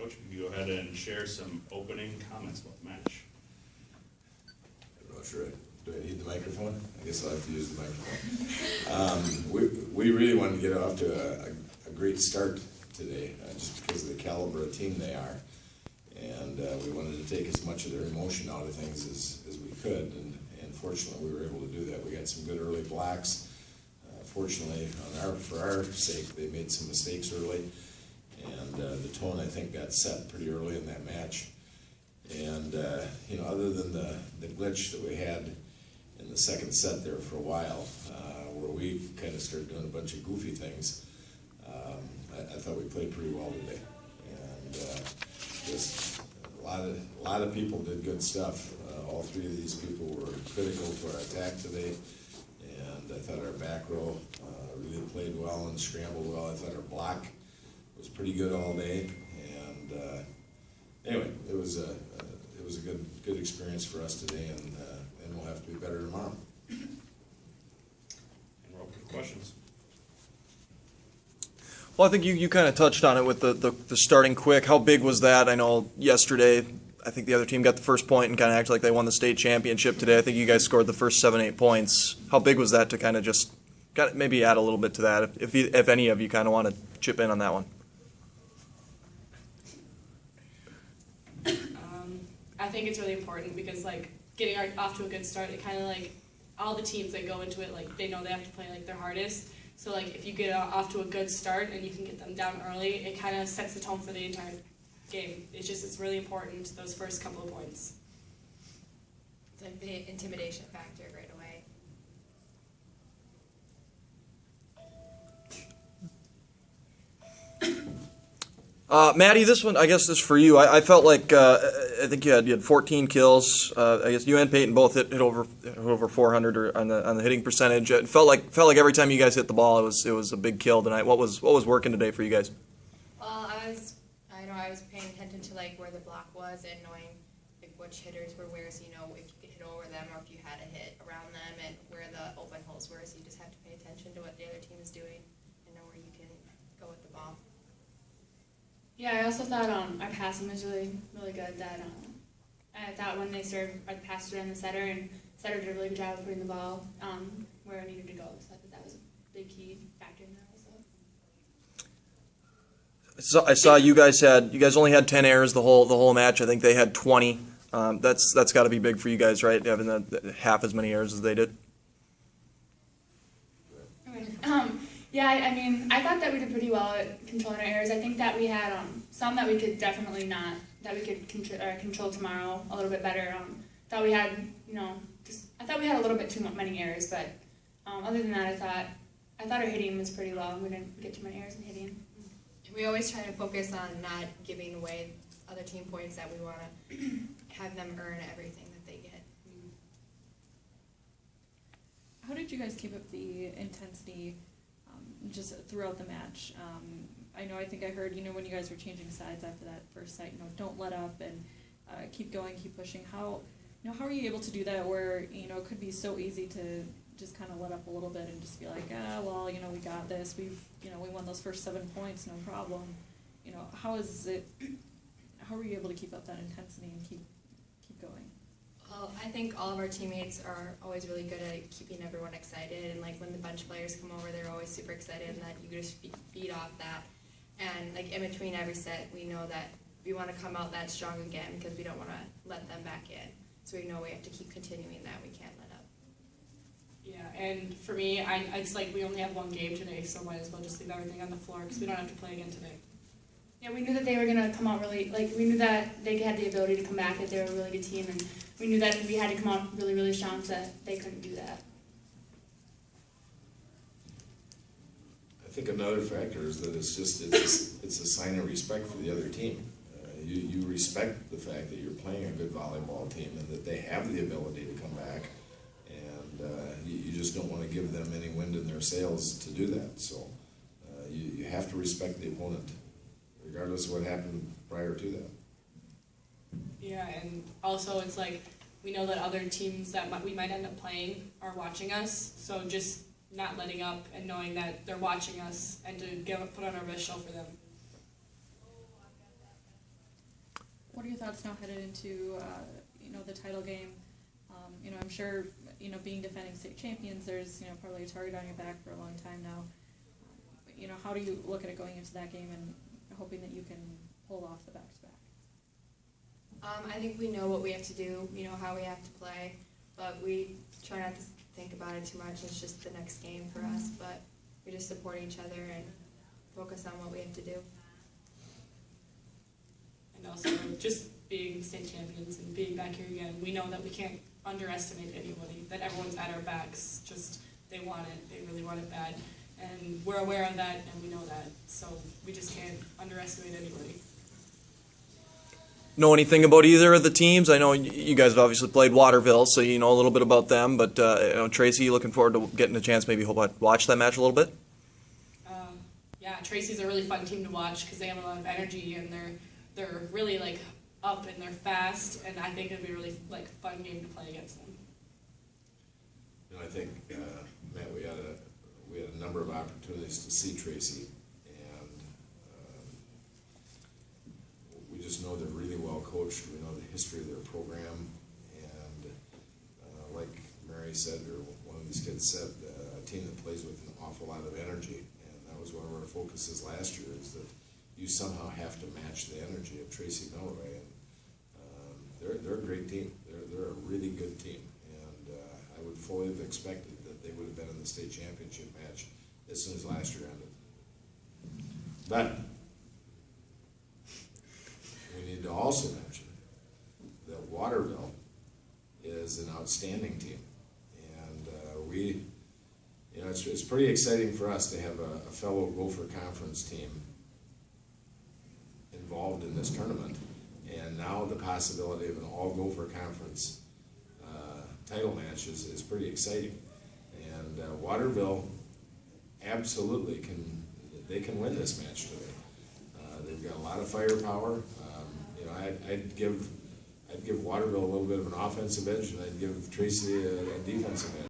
Coach, you go ahead and share some opening comments about the match. I'm not sure. Do I need the microphone? I guess I'll have to use the microphone. We really wanted to get off to a great start today, just because of the caliber of team they are. And we wanted to take as much of their emotion out of things as we could. And fortunately, we were able to do that. We got some good early blocks. Fortunately, for our sake, they made some mistakes early. And the tone, I think, got set pretty early in that match. And, you know, other than the glitch that we had in the second set there for a while, where we kind of started doing a bunch of goofy things, I thought we played pretty well today. And just a lot of people did good stuff. All three of these people were critical to our attack today. And I thought our back row really played well and scrambled well. I thought our block was pretty good all day. And anyway, it was a good experience for us today, and we'll have to be better tomorrow. And we're open for questions. Well, I think you kind of touched on it with the starting quick. How big was that? I know yesterday, I think the other team got the first point and kind of acted like they won the state championship. Today, I think you guys scored the first 7-8 points. How big was that to kind of just maybe add a little bit to that, if any of you kind of want to chip in on that one? I think it's really important because, like, getting off to a good start, it kind of, like, all the teams that go into it, like, they know they have to play, like, their hardest. So, like, if you get off to a good start and you can get them down early, it kind of sets the tone for the entire game. It's really important, those first couple of points. It's like the intimidation factor right away. Madi, this one, I guess this is for you. I felt like, I think you had 14 kills. I guess you and Payton both hit over 400 or on the hitting percentage. It felt like every time you guys hit the ball, it was a big kill tonight. What was working today for you guys? Well, I was paying attention to like where the block was and knowing like which hitters were where, so you know if you could hit over them or if you had a hit around them and where the open holes were. So you just have to pay attention to what the other team is doing and know where you can go with the ball. Yeah, I also thought our passing was really good. That I thought when they served, I passed it on the setter, and setter did a really good job of putting the ball where it needed to go. So I thought that was a big key factor in that also. So I saw you guys only had 10 errors the whole match. I think they had 20. That's got to be big for you guys, right? Having half as many errors as they did. Yeah, I mean, I thought that we did pretty well at controlling our errors. I think that we had some that we could definitely control tomorrow a little bit better. Thought we had, I thought we had a little bit too many errors, but other than that, I thought our hitting was pretty low. We didn't get too many errors in hitting. We always try to focus on not giving away other team points, that we want to have them earn everything that they get. How did you guys keep up the intensity just throughout the match? I think I heard, when you guys were changing sides after that first set, don't let up and keep going, keep pushing. How are you able to do that where, it could be so easy to just kind of let up a little bit and just be like, we got this. We won those first 7 points, no problem. How are you able to keep up that intensity and keep going? Well, I think all of our teammates are always really good at keeping everyone excited, and like when the bench players come over, they're always super excited, and that you just feed off that. And like in between every set, we know that we want to come out that strong again because we don't want to let them back in. So we know we have to keep continuing that. We can't let up. Yeah, and for me, it's like we only have one game today, so might as well just leave everything on the floor because we don't have to play again today. Yeah, we knew that they were going to come out really, we knew that they had the ability to come back, that they were a really good team, and we knew that we had to come out really, really strong so that they couldn't do that. I think another factor is that it's a sign of respect for the other team. You respect the fact that you're playing a good volleyball team and that they have the ability to come back, and you just don't want to give them any wind in their sails to do that. So you have to respect the opponent, regardless of what happened prior to that. Yeah, and also it's like we know that other teams that we might end up playing are watching us, so just not letting up and knowing that they're watching us and to put on our best show for them. thoughts now headed into the title game? I'm sure being defending state champions, there's probably a target on your back for a long time now. How do you look at it going into that game and hoping that you can pull off the back-to-back? I think we know what we have to do. We know how we have to play, but we try not to think about it too much. It's just the next game for us, but we just support each other and focus on what we have to do. And also, just being state champions and being back here again, we know that we can't underestimate anybody, that everyone's at our backs. Just, they want it. They really want it bad. And we're aware of that, and we know that. So we just can't underestimate anybody. Know anything about either of the teams? I know you guys have obviously played Waterville, so you know a little bit about them. But Tracy, you looking forward to getting a chance maybe watch that match a little bit? Yeah, Tracy's a really fun team to watch because they have a lot of energy and they're really like up and they're fast, and I think it'd be a really like fun game to play against them. I think, Matt, we had a number of opportunities to see Tracy, and we just know they're really well coached. We know the history of their program, and like Mary said, or one of these kids said, a team that plays with an awful lot of energy, and that was one of our focuses last year, is that you somehow have to match the energy of Tracy Milroy, and they're a great team. They're a really good team, and I would fully have expected that they would have been in the state championship match as soon as last year ended. But we need to also mention that Waterville is an outstanding team, and it's pretty exciting for us to have a fellow Gopher Conference team involved in this tournament, and now the possibility of an all Gopher Conference title match is pretty exciting. And Waterville absolutely can win this match today. They've got a lot of firepower. I'd give Waterville a little bit of an offensive edge, and I'd give Tracy a defensive edge.